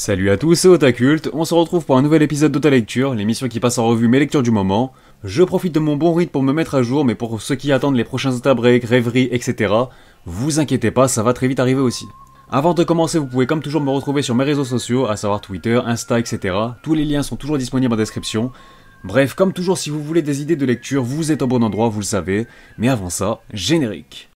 Salut à tous, c'est Otakult, on se retrouve pour un nouvel épisode d'Otalecture, l'émission qui passe en revue mes lectures du moment. Je profite de mon bon rythme pour me mettre à jour, mais pour ceux qui attendent les prochains Otabreaks, rêveries, etc., vous inquiétez pas, ça va très vite arriver aussi. Avant de commencer, vous pouvez comme toujours me retrouver sur mes réseaux sociaux, à savoir Twitter, Insta, etc. Tous les liens sont toujours disponibles en description. Bref, comme toujours, si vous voulez des idées de lecture, vous êtes au bon endroit, vous le savez. Mais avant ça, générique.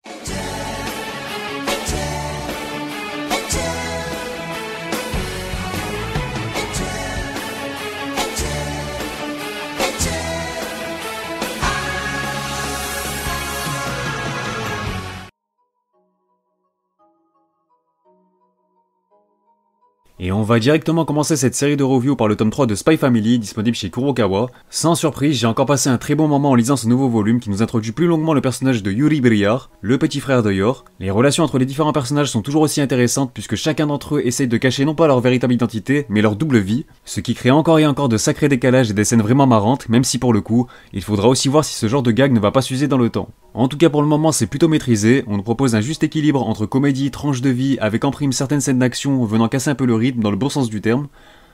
Et on va directement commencer cette série de reviews par le tome 3 de Spy Family, disponible chez Kurokawa. Sans surprise, j'ai encore passé un très bon moment en lisant ce nouveau volume qui nous introduit plus longuement le personnage de Yuri Briar, le petit frère de Yor. Les relations entre les différents personnages sont toujours aussi intéressantes puisque chacun d'entre eux essaye de cacher non pas leur véritable identité, mais leur double vie, ce qui crée encore et encore de sacrés décalages et des scènes vraiment marrantes, même si pour le coup, il faudra aussi voir si ce genre de gag ne va pas s'user dans le temps. En tout cas pour le moment c'est plutôt maîtrisé, on nous propose un juste équilibre entre comédie, tranche de vie, avec en prime certaines scènes d'action venant casser un peu le rythme dans le bon sens du terme.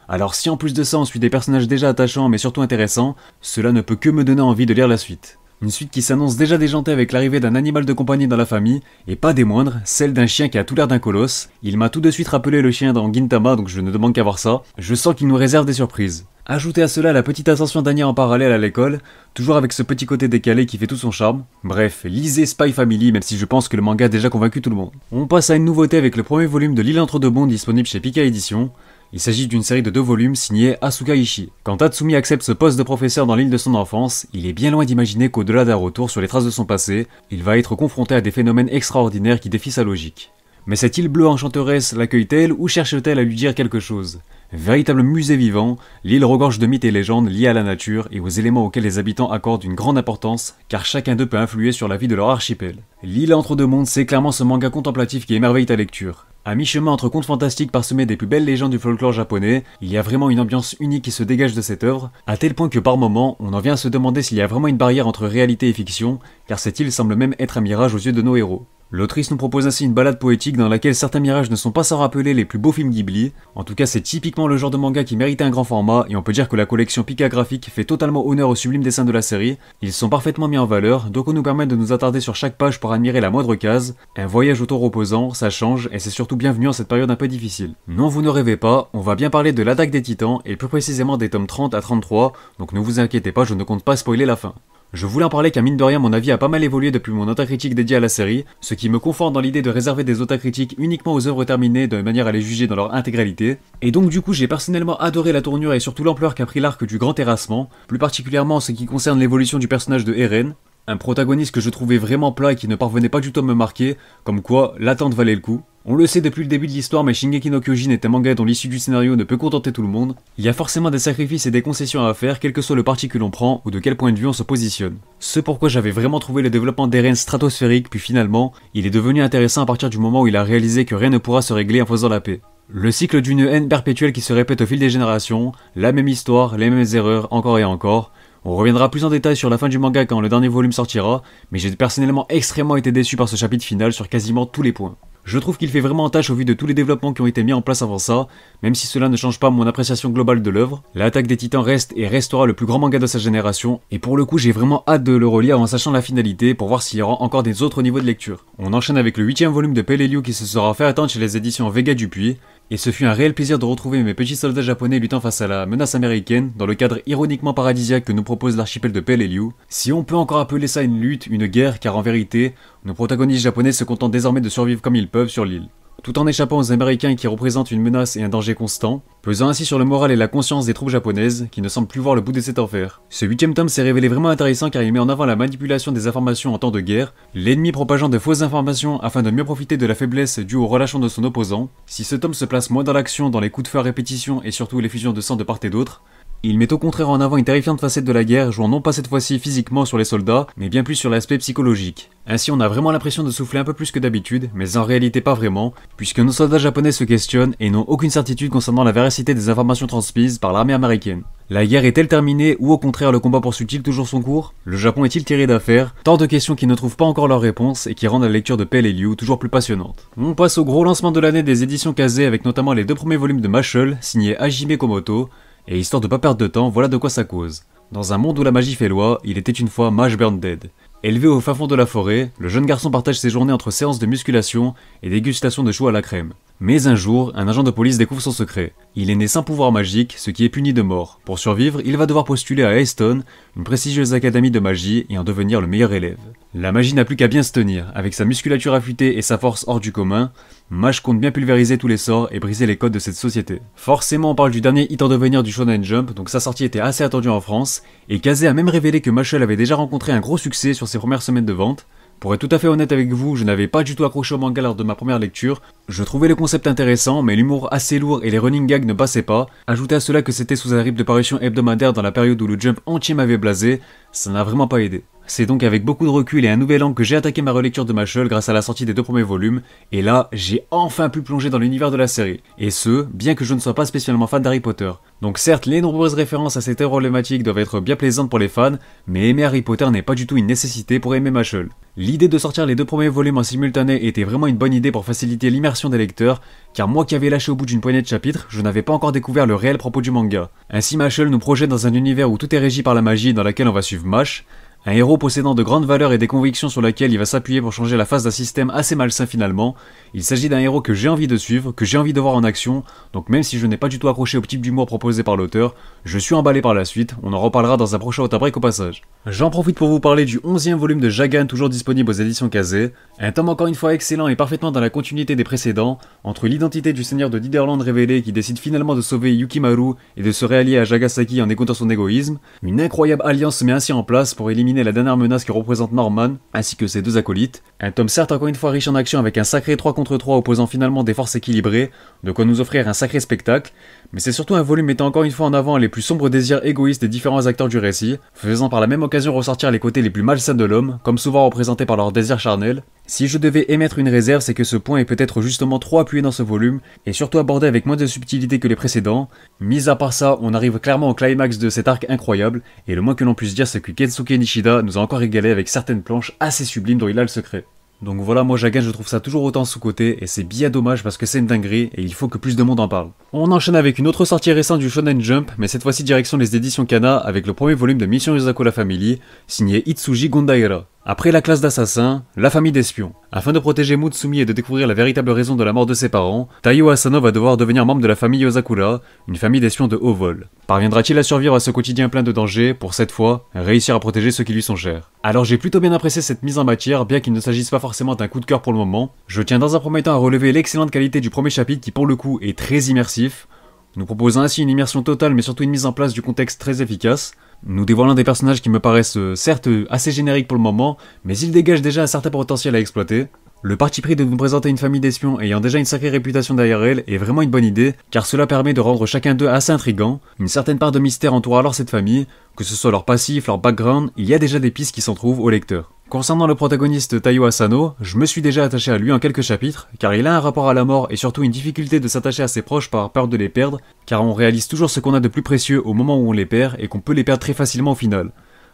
Alors si en plus de ça on suit des personnages déjà attachants mais surtout intéressants, cela ne peut que me donner envie de lire la suite. Une suite qui s'annonce déjà déjantée avec l'arrivée d'un animal de compagnie dans la famille, et pas des moindres, celle d'un chien qui a tout l'air d'un colosse. Il m'a tout de suite rappelé le chien dans Gintama, donc je ne demande qu'à voir ça. Je sens qu'il nous réserve des surprises. Ajoutez à cela la petite ascension d'Anya en parallèle à l'école, toujours avec ce petit côté décalé qui fait tout son charme. Bref, lisez Spy Family, même si je pense que le manga a déjà convaincu tout le monde. On passe à une nouveauté avec le premier volume de L'île entre deux mondes disponible chez Pika Édition. Il s'agit d'une série de 2 volumes signée Asuka Ishii. Quand Tatsumi accepte ce poste de professeur dans l'île de son enfance, il est bien loin d'imaginer qu'au-delà d'un retour sur les traces de son passé, il va être confronté à des phénomènes extraordinaires qui défient sa logique. Mais cette île bleue enchanteresse l'accueille-t-elle ou cherche-t-elle à lui dire quelque chose ? Véritable musée vivant, l'île regorge de mythes et légendes liés à la nature et aux éléments auxquels les habitants accordent une grande importance, car chacun d'eux peut influer sur la vie de leur archipel. L'île entre deux mondes, c'est clairement ce manga contemplatif qui émerveille ta lecture. À mi-chemin entre contes fantastiques parsemés des plus belles légendes du folklore japonais, il y a vraiment une ambiance unique qui se dégage de cette œuvre, à tel point que par moments, on en vient à se demander s'il y a vraiment une barrière entre réalité et fiction, car cette île semble même être un mirage aux yeux de nos héros. L'autrice nous propose ainsi une balade poétique dans laquelle certains mirages ne sont pas sans rappeler les plus beaux films Ghibli. En tout cas, c'est typiquement le genre de manga qui mérite un grand format, et on peut dire que la collection Pika Graphique fait totalement honneur aux sublimes dessins de la série. Ils sont parfaitement mis en valeur, donc on nous permet de nous attarder sur chaque page pour admirer la moindre case. Un voyage auto-reposant, ça change, et c'est surtout bienvenu en cette période un peu difficile. Non, vous ne rêvez pas, on va bien parler de l'attaque des titans, et plus précisément des tomes 30 à 33, donc ne vous inquiétez pas, je ne compte pas spoiler la fin. Je voulais en parler car mine de rien mon avis a pas mal évolué depuis mon otacritique dédié à la série, ce qui me conforte dans l'idée de réserver des otacritiques uniquement aux œuvres terminées de manière à les juger dans leur intégralité, et donc du coup j'ai personnellement adoré la tournure et surtout l'ampleur qu'a pris l'arc du grand terrassement, plus particulièrement en ce qui concerne l'évolution du personnage de Eren, un protagoniste que je trouvais vraiment plat et qui ne parvenait pas du tout à me marquer, comme quoi l'attente valait le coup. On le sait depuis le début de l'histoire, mais Shingeki no Kyojin est un manga dont l'issue du scénario ne peut contenter tout le monde. Il y a forcément des sacrifices et des concessions à faire, quel que soit le parti que l'on prend ou de quel point de vue on se positionne. Ce pourquoi j'avais vraiment trouvé le développement d'Eren stratosphérique, puis finalement, il est devenu intéressant à partir du moment où il a réalisé que rien ne pourra se régler en faisant la paix. Le cycle d'une haine perpétuelle qui se répète au fil des générations, la même histoire, les mêmes erreurs, encore et encore. On reviendra plus en détail sur la fin du manga quand le dernier volume sortira, mais j'ai personnellement extrêmement été déçu par ce chapitre final sur quasiment tous les points. Je trouve qu'il fait vraiment tâche au vu de tous les développements qui ont été mis en place avant ça, même si cela ne change pas mon appréciation globale de l'œuvre. L'attaque des titans reste et restera le plus grand manga de sa génération, et pour le coup j'ai vraiment hâte de le relire en sachant la finalité pour voir s'il y aura encore des autres niveaux de lecture. On enchaîne avec le 8ème volume de Peleliu qui se sera fait attendre chez les éditions Vega Dupuis, et ce fut un réel plaisir de retrouver mes petits soldats japonais luttant face à la menace américaine dans le cadre ironiquement paradisiaque que nous propose l'archipel de Peleliu. Si on peut encore appeler ça une lutte, une guerre, car en vérité, nos protagonistes japonais se contentent désormais de survivre comme ils peuvent sur l'île, tout en échappant aux Américains qui représentent une menace et un danger constant, pesant ainsi sur le moral et la conscience des troupes japonaises, qui ne semblent plus voir le bout de cet enfer. Ce 8ème tome s'est révélé vraiment intéressant car il met en avant la manipulation des informations en temps de guerre, l'ennemi propageant de fausses informations afin de mieux profiter de la faiblesse due au relâchement de son opposant. Si ce tome se place moins dans l'action, dans les coups de feu à répétition et surtout les fusions de sang de part et d'autre, Il met au contraire en avant une terrifiante facette de la guerre, jouant non pas cette fois-ci physiquement sur les soldats, mais bien plus sur l'aspect psychologique. Ainsi on a vraiment l'impression de souffler un peu plus que d'habitude, mais en réalité pas vraiment, puisque nos soldats japonais se questionnent et n'ont aucune certitude concernant la véracité des informations transmises par l'armée américaine. La guerre est-elle terminée ou au contraire le combat poursuit-il toujours son cours? Le Japon est-il tiré d'affaire? Tant de questions qui ne trouvent pas encore leur réponse et qui rendent la lecture de Pell et Liu toujours plus passionnante. On passe au gros lancement de l'année des éditions Kase avec notamment les 2 premiers volumes de Mashle, signés Hajime Komoto, et histoire de pas perdre de temps, voilà de quoi ça cause. Dans un monde où la magie fait loi, il était une fois Mage Burn Dead. Élevé au fin fond de la forêt, le jeune garçon partage ses journées entre séances de musculation et dégustation de choux à la crème. Mais un jour, un agent de police découvre son secret. Il est né sans pouvoir magique, ce qui est puni de mort. Pour survivre, il va devoir postuler à Easton, une prestigieuse académie de magie, et en devenir le meilleur élève. La magie n'a plus qu'à bien se tenir. Avec sa musculature affûtée et sa force hors du commun, Mage compte bien pulvériser tous les sorts et briser les codes de cette société. Forcément, on parle du dernier hit en devenir du Shonen Jump, donc sa sortie était assez attendue en France, et Kase a même révélé que Mashle avait déjà rencontré un gros succès sur ses premières semaines de vente. Pour être tout à fait honnête avec vous, je n'avais pas du tout accroché au manga lors de ma première lecture. Je trouvais le concept intéressant, mais l'humour assez lourd et les running gags ne passaient pas. Ajoutez à cela que c'était sous un rythme de parution hebdomadaire dans la période où le Jump entier m'avait blasé, ça n'a vraiment pas aidé. C'est donc avec beaucoup de recul et un nouvel angle que j'ai attaqué ma relecture de Mashle grâce à la sortie des 2 premiers volumes, et là, j'ai enfin pu plonger dans l'univers de la série. Et ce, bien que je ne sois pas spécialement fan d'Harry Potter. Donc certes, les nombreuses références à cette œuvre emblématique doivent être bien plaisantes pour les fans, mais aimer Harry Potter n'est pas du tout une nécessité pour aimer Mashle. L'idée de sortir les 2 premiers volumes en simultané était vraiment une bonne idée pour faciliter l'immersion des lecteurs, car moi qui avais lâché au bout d'une poignée de chapitres, je n'avais pas encore découvert le réel propos du manga. Ainsi Mashle nous projette dans un univers où tout est régi par la magie dans laquelle on va suivre Mash, un héros possédant de grandes valeurs et des convictions sur lesquelles il va s'appuyer pour changer la face d'un système assez malsain finalement. Il s'agit d'un héros que j'ai envie de suivre, que j'ai envie de voir en action, donc même si je n'ai pas du tout accroché au type d'humour proposé par l'auteur, je suis emballé par la suite, on en reparlera dans un prochain Otabreak au passage. J'en profite pour vous parler du 11e volume de Jagan toujours disponible aux éditions Kase, un tome encore une fois excellent et parfaitement dans la continuité des précédents, entre l'identité du seigneur de Niederland révélé qui décide finalement de sauver Yukimaru et de se réallier à Jagasaki en écoutant son égoïsme, une incroyable alliance se met ainsi en place pour éliminer la dernière menace que représente Norman, ainsi que ses 2 acolytes. Un tome certes encore une fois riche en action avec un sacré 3 contre 3 opposant finalement des forces équilibrées, de quoi nous offrir un sacré spectacle, mais c'est surtout un volume mettant encore une fois en avant les plus sombres désirs égoïstes des différents acteurs du récit, faisant par la même occasion ressortir les côtés les plus malsains de l'homme, comme souvent représentés par leurs désirs charnels. Si je devais émettre une réserve, c'est que ce point est peut-être justement trop appuyé dans ce volume, et surtout abordé avec moins de subtilité que les précédents. Mis à part ça, on arrive clairement au climax de cet arc incroyable, et le moins que l'on puisse dire c'est que Kensuke Nishida nous a encore régalé avec certaines planches assez sublimes dont il a le secret. Donc voilà, moi Jagan je trouve ça toujours autant sous-côté, et c'est bien dommage parce que c'est une dinguerie, et il faut que plus de monde en parle. On enchaîne avec une autre sortie récente du Shonen Jump, mais cette fois-ci direction les éditions Kana, avec le premier volume de Mission Yuzako Family, signé Itsuji Gondaira. Après la classe d'assassins, la famille d'espions. Afin de protéger Mutsumi et de découvrir la véritable raison de la mort de ses parents, Taiyo Asano va devoir devenir membre de la famille Yozakura, une famille d'espions de haut vol. Parviendra-t-il à survivre à ce quotidien plein de dangers pour cette fois réussir à protéger ceux qui lui sont chers? Alors j'ai plutôt bien apprécié cette mise en matière, bien qu'il ne s'agisse pas forcément d'un coup de cœur pour le moment. Je tiens dans un premier temps à relever l'excellente qualité du premier chapitre qui pour le coup est très immersif, nous proposant ainsi une immersion totale mais surtout une mise en place du contexte très efficace, nous dévoilant des personnages qui me paraissent certes assez génériques pour le moment, mais ils dégagent déjà un certain potentiel à exploiter. Le parti pris de nous présenter une famille d'espions ayant déjà une sacrée réputation derrière elle est vraiment une bonne idée, car cela permet de rendre chacun d'eux assez intrigant. Une certaine part de mystère entoure alors cette famille, que ce soit leur passif, leur background, il y a déjà des pistes qui s'en trouvent au lecteur. Concernant le protagoniste Taiyo Asano, je me suis déjà attaché à lui en quelques chapitres, car il a un rapport à la mort et surtout une difficulté de s'attacher à ses proches par peur de les perdre, car on réalise toujours ce qu'on a de plus précieux au moment où on les perd et qu'on peut les perdre très facilement au final.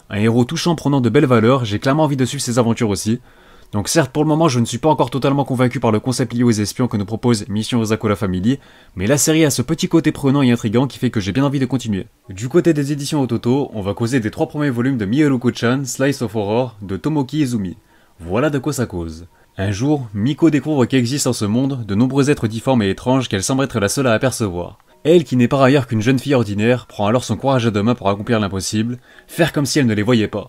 Un héros touchant prenant de belles valeurs, j'ai clairement envie de suivre ses aventures aussi. Donc certes pour le moment je ne suis pas encore totalement convaincu par le concept lié aux espions que nous propose Mission Yuzako Family, mais la série a ce petit côté prenant et intriguant qui fait que j'ai bien envie de continuer. Du côté des éditions Ototo, on va causer des 3 premiers volumes de Miyoruko-chan, Slice of Horror, de Tomoki Izumi. Voilà de quoi ça cause. Un jour, Miko découvre qu'existent en ce monde de nombreux êtres difformes et étranges qu'elle semble être la seule à apercevoir. Elle, qui n'est par ailleurs qu'une jeune fille ordinaire, prend alors son courage à deux mains pour accomplir l'impossible, faire comme si elle ne les voyait pas.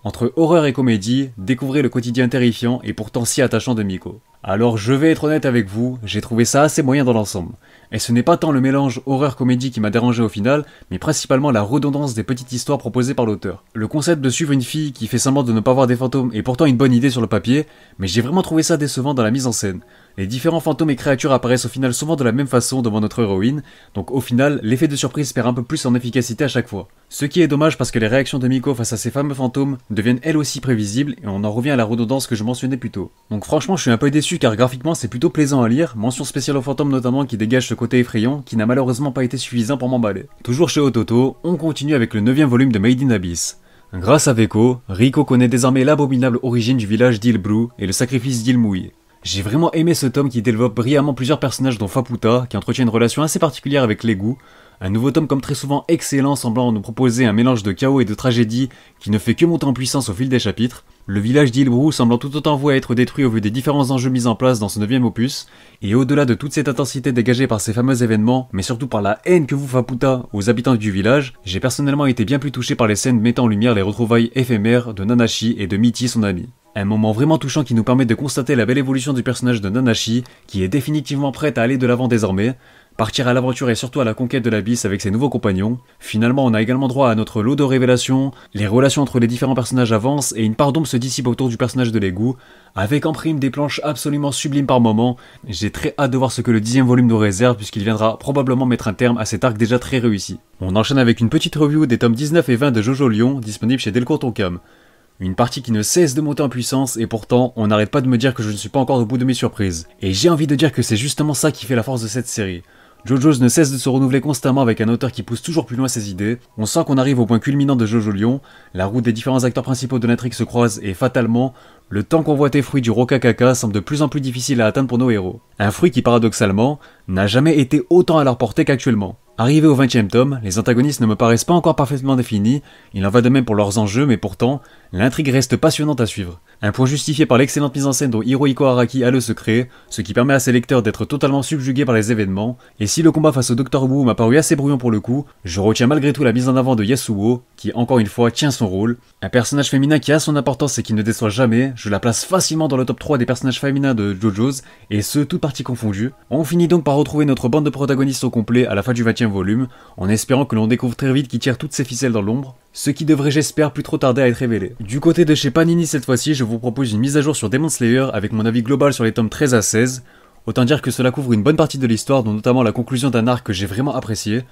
Entre horreur et comédie, découvrez le quotidien terrifiant et pourtant si attachant de Miko. Alors je vais être honnête avec vous, j'ai trouvé ça assez moyen dans l'ensemble. Et ce n'est pas tant le mélange horreur-comédie qui m'a dérangé au final, mais principalement la redondance des petites histoires proposées par l'auteur. Le concept de suivre une fille qui fait semblant de ne pas voir des fantômes est pourtant une bonne idée sur le papier, mais j'ai vraiment trouvé ça décevant dans la mise en scène. Les différents fantômes et créatures apparaissent au final souvent de la même façon devant notre héroïne, donc au final, l'effet de surprise perd un peu plus en efficacité à chaque fois. Ce qui est dommage parce que les réactions de Miko face à ces fameux fantômes deviennent elles aussi prévisibles et on en revient à la redondance que je mentionnais plus tôt. Donc franchement je suis un peu déçu car graphiquement c'est plutôt plaisant à lire, mention spéciale aux fantômes notamment qui dégage ce côté effrayant qui n'a malheureusement pas été suffisant pour m'emballer. Toujours chez Ototo, on continue avec le 9ème volume de Made in Abyss. Grâce à Veko, Riko connaît désormais l'abominable origine du village d'Ilbru et le sacrifice d'Ilmouille. J'ai vraiment aimé ce tome qui développe brillamment plusieurs personnages dont Faputa, qui entretient une relation assez particulière avec l'égout, un nouveau tome comme très souvent excellent semblant nous proposer un mélange de chaos et de tragédie qui ne fait que monter en puissance au fil des chapitres, le village d'Ilbru semblant tout autant voué à être détruit au vu des différents enjeux mis en place dans ce 9ème opus, et au-delà de toute cette intensité dégagée par ces fameux événements, mais surtout par la haine que vous Faputa aux habitants du village, j'ai personnellement été bien plus touché par les scènes mettant en lumière les retrouvailles éphémères de Nanashi et de Michi son ami. Un moment vraiment touchant qui nous permet de constater la belle évolution du personnage de Nanashi, qui est définitivement prête à aller de l'avant désormais, partir à l'aventure et surtout à la conquête de l'abysse avec ses nouveaux compagnons. Finalement, on a également droit à notre lot de révélations, les relations entre les différents personnages avancent et une part d'ombre se dissipe autour du personnage de l'égout, avec en prime des planches absolument sublimes par moments. J'ai très hâte de voir ce que le 10ème volume nous réserve puisqu'il viendra probablement mettre un terme à cet arc déjà très réussi. On enchaîne avec une petite review des tomes 19 et 20 de Jojo Lion, disponible chez Delcourt Tonkam. Une partie qui ne cesse de monter en puissance et pourtant on n'arrête pas de me dire que je ne suis pas encore au bout de mes surprises. Et j'ai envie de dire que c'est justement ça qui fait la force de cette série. JoJo's ne cesse de se renouveler constamment avec un auteur qui pousse toujours plus loin ses idées. On sent qu'on arrive au point culminant de Jojo Lion, la route des différents acteurs principaux de l'intrigue se croise et fatalement, le temps convoité fruit du Rokakaka semble de plus en plus difficile à atteindre pour nos héros. Un fruit qui paradoxalement n'a jamais été autant à leur portée qu'actuellement. Arrivé au 20ème tome, les antagonistes ne me paraissent pas encore parfaitement définis, il en va de même pour leurs enjeux mais pourtant, l'intrigue reste passionnante à suivre. Un point justifié par l'excellente mise en scène dont Hirohiko Araki a le secret, ce qui permet à ses lecteurs d'être totalement subjugués par les événements, et si le combat face au Dr. Wu m'a paru assez brouillon pour le coup, je retiens malgré tout la mise en avant de Yasuo, qui encore une fois tient son rôle. Un personnage féminin qui a son importance et qui ne déçoit jamais, je la place facilement dans le top 3 des personnages féminins de JoJo's, et ce, toutes parties confondues. On finit donc par retrouver notre bande de protagonistes au complet à la fin du 20ème volume, en espérant que l'on découvre très vite qui tire toutes ses ficelles dans l'ombre, ce qui devrait j'espère plus trop tarder à être révélé. Du côté de chez Panini cette fois-ci, je vous propose une mise à jour sur Demon Slayer avec mon avis global sur les tomes 13 à 16, autant dire que cela couvre une bonne partie de l'histoire, dont notamment la conclusion d'un arc que j'ai vraiment apprécié.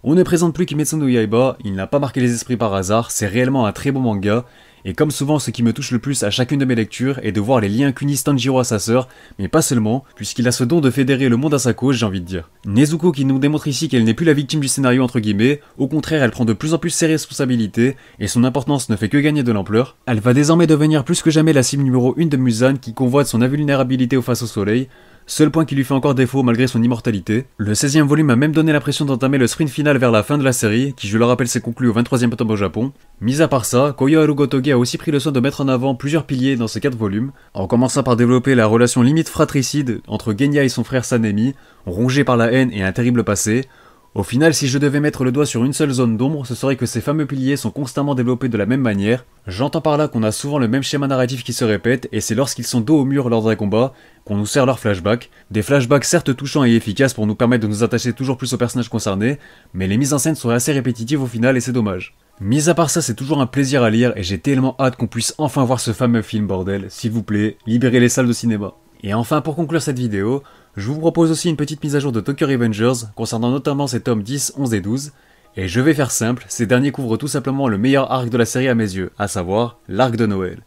On ne présente plus Kimetsu no Yaiba, il n'a pas marqué les esprits par hasard, c'est réellement un très bon manga, et comme souvent ce qui me touche le plus à chacune de mes lectures est de voir les liens qu'unissent Tanjiro à sa sœur, mais pas seulement, puisqu'il a ce don de fédérer le monde à sa cause, j'ai envie de dire. Nezuko qui nous démontre ici qu'elle n'est plus la victime du scénario entre guillemets, au contraire elle prend de plus en plus ses responsabilités, et son importance ne fait que gagner de l'ampleur. Elle va désormais devenir plus que jamais la cible numéro 1 de Muzan qui convoite son invulnérabilité face au soleil, seul point qui lui fait encore défaut malgré son immortalité. Le 16ème volume a même donné l'impression d'entamer le sprint final vers la fin de la série, qui je le rappelle s'est conclu au 23ème tome au Japon. Mis à part ça, Koyo Harugotoge a aussi pris le soin de mettre en avant plusieurs piliers dans ces 4 volumes, en commençant par développer la relation limite fratricide entre Genya et son frère Sanemi, rongé par la haine et un terrible passé. Au final, si je devais mettre le doigt sur une seule zone d'ombre, ce serait que ces fameux piliers sont constamment développés de la même manière. J'entends par là qu'on a souvent le même schéma narratif qui se répète, et c'est lorsqu'ils sont dos au mur lors d'un combat qu'on nous sert leurs flashbacks. Des flashbacks certes touchants et efficaces pour nous permettre de nous attacher toujours plus aux personnages concernés, mais les mises en scène sont assez répétitives au final et c'est dommage. Mis à part ça, c'est toujours un plaisir à lire et j'ai tellement hâte qu'on puisse enfin voir ce fameux film bordel. S'il vous plaît, libérez les salles de cinéma. Et enfin, pour conclure cette vidéo, je vous propose aussi une petite mise à jour de Tokyo Revengers, concernant notamment ces tomes 10, 11 et 12, et je vais faire simple, ces derniers couvrent tout simplement le meilleur arc de la série à mes yeux, à savoir l'arc de Noël.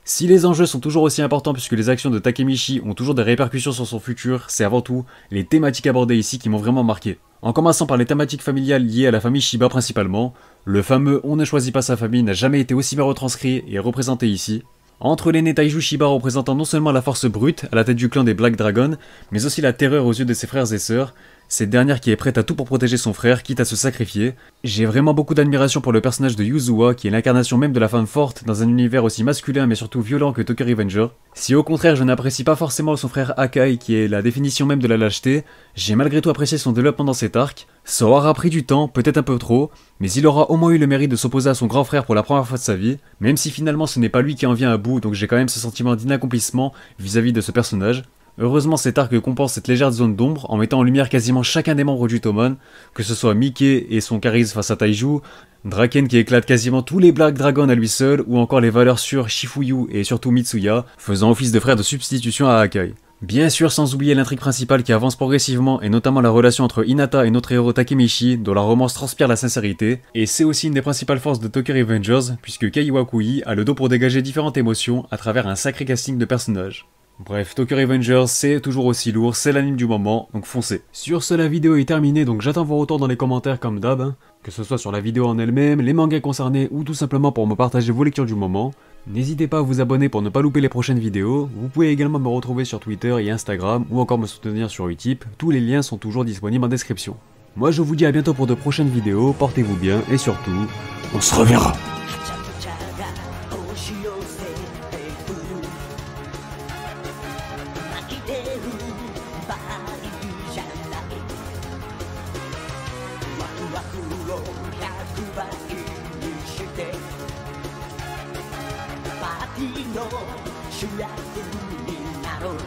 Si les enjeux sont toujours aussi importants puisque les actions de Takemichi ont toujours des répercussions sur son futur, c'est avant tout les thématiques abordées ici qui m'ont vraiment marqué. En commençant par les thématiques familiales liées à la famille Shiba principalement, le fameux « on ne choisit pas sa famille » n'a jamais été aussi bien retranscrit et représenté ici. Entre l'aîné Taiju Shiba représentant non seulement la force brute à la tête du clan des Black Dragons, mais aussi la terreur aux yeux de ses frères et sœurs, cette dernière qui est prête à tout pour protéger son frère, quitte à se sacrifier. J'ai vraiment beaucoup d'admiration pour le personnage de Yuzua, qui est l'incarnation même de la femme forte dans un univers aussi masculin mais surtout violent que Tokyo Revenger. Si au contraire je n'apprécie pas forcément son frère Akai, qui est la définition même de la lâcheté, j'ai malgré tout apprécié son développement dans cet arc. Ça aura pris du temps, peut-être un peu trop, mais il aura au moins eu le mérite de s'opposer à son grand frère pour la première fois de sa vie, même si finalement ce n'est pas lui qui en vient à bout, donc j'ai quand même ce sentiment d'inaccomplissement vis-à-vis de ce personnage. Heureusement cet arc compense cette légère zone d'ombre en mettant en lumière quasiment chacun des membres du Tomon, que ce soit Mickey et son charisme face à Taiju, Draken qui éclate quasiment tous les Black Dragons à lui seul, ou encore les valeurs sûres Shifuyu et surtout Mitsuya, faisant office de frère de substitution à Akai. Bien sûr, sans oublier l'intrigue principale qui avance progressivement, et notamment la relation entre Hinata et notre héros Takemichi, dont la romance transpire la sincérité, et c'est aussi une des principales forces de Tokyo Revengers, puisque Kei Wakui a le dos pour dégager différentes émotions à travers un sacré casting de personnages. Bref, Tokyo Revengers, c'est toujours aussi lourd, c'est l'anime du moment, donc foncez. Sur ce, la vidéo est terminée, donc j'attends vos retours dans les commentaires comme d'hab, hein, que ce soit sur la vidéo en elle-même, les mangas concernés, ou tout simplement pour me partager vos lectures du moment. N'hésitez pas à vous abonner pour ne pas louper les prochaines vidéos, vous pouvez également me retrouver sur Twitter et Instagram, ou encore me soutenir sur Utip, tous les liens sont toujours disponibles en description. Moi je vous dis à bientôt pour de prochaines vidéos, portez-vous bien, et surtout, on se reverra.「主役になろう」